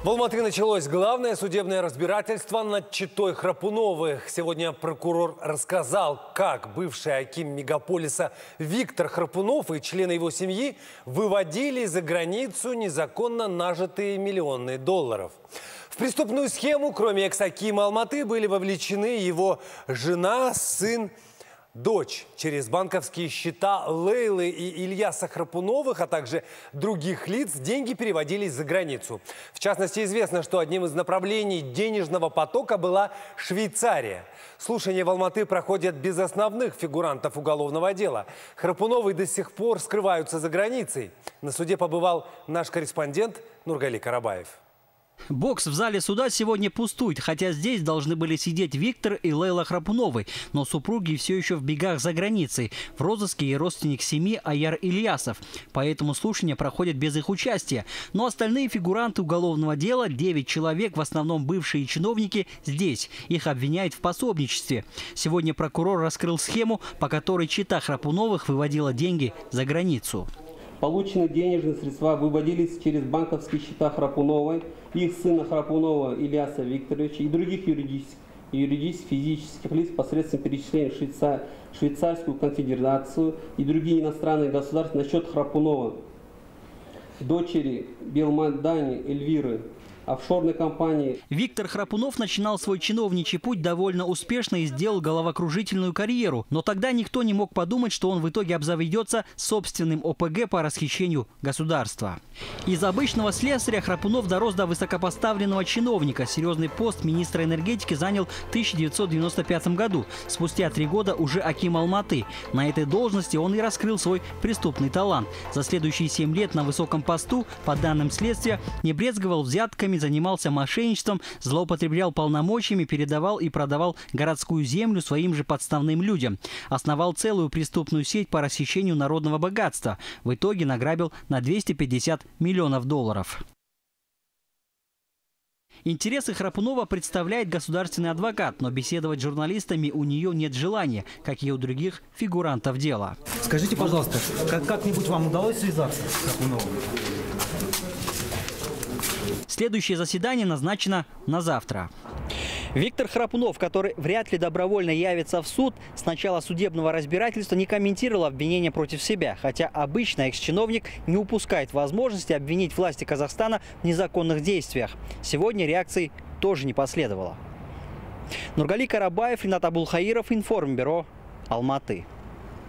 В Алматы началось главное судебное разбирательство над читой Храпуновых. Сегодня прокурор рассказал, как бывший аким мегаполиса Виктор Храпунов и члены его семьи выводили за границу незаконно нажитые миллионы долларов. В преступную схему, кроме экс-акима Алматы, были вовлечены его жена, сын, дочь. Через банковские счета Лейлы и Ильяса Храпуновых, а также других лиц, деньги переводились за границу. В частности, известно, что одним из направлений денежного потока была Швейцария. Слушания в Алматы проходят без основных фигурантов уголовного дела. Храпуновы до сих пор скрываются за границей. На суде побывал наш корреспондент Нургали Карабаев. Бокс в зале суда сегодня пустует, хотя здесь должны были сидеть Виктор и Лейла Храпуновы. Но супруги все еще в бегах за границей. В розыске и родственник семьи Аяр Ильясов. Поэтому слушания проходят без их участия. Но остальные фигуранты уголовного дела, 9 человек, в основном бывшие чиновники, здесь. Их обвиняют в пособничестве. Сегодня прокурор раскрыл схему, по которой чита Храпуновых выводила деньги за границу. Полученные денежные средства выводились через банковские счета Храпуновой, их сына Храпунова Ильяса Викторовича и других юридических физических лиц посредством перечисления в Швейцарскую конфедерацию и другие иностранные государства на счет Храпунова, дочери Белмандани Эльвиры, офшорной компании. Виктор Храпунов начинал свой чиновничий путь довольно успешно и сделал головокружительную карьеру. Но тогда никто не мог подумать, что он в итоге обзаведется собственным ОПГ по расхищению государства. Из обычного слесаря Храпунов дорос до высокопоставленного чиновника. Серьезный пост министра энергетики занял в 1995 году. Спустя 3 года уже аким Алматы. На этой должности он и раскрыл свой преступный талант. За следующие 7 лет на высоком посту, по данным следствия, не брезговал взятками, занимался мошенничеством, злоупотреблял полномочиями, передавал и продавал городскую землю своим же подставным людям. Основал целую преступную сеть по расхищению народного богатства. В итоге награбил на 250 миллионов долларов. Интересы Храпунова представляет государственный адвокат, но беседовать с журналистами у нее нет желания, как и у других фигурантов дела. Скажите, пожалуйста, как-нибудь вам удалось связаться с Храпуновым? Следующее заседание назначено на завтра. Виктор Храпунов, который вряд ли добровольно явится в суд, с начала судебного разбирательства не комментировал обвинения против себя. Хотя обычно экс-чиновник не упускает возможности обвинить власти Казахстана в незаконных действиях. Сегодня реакции тоже не последовало. Нургали Карабаев, Ринат Абулхаиров, Информбюро, Алматы.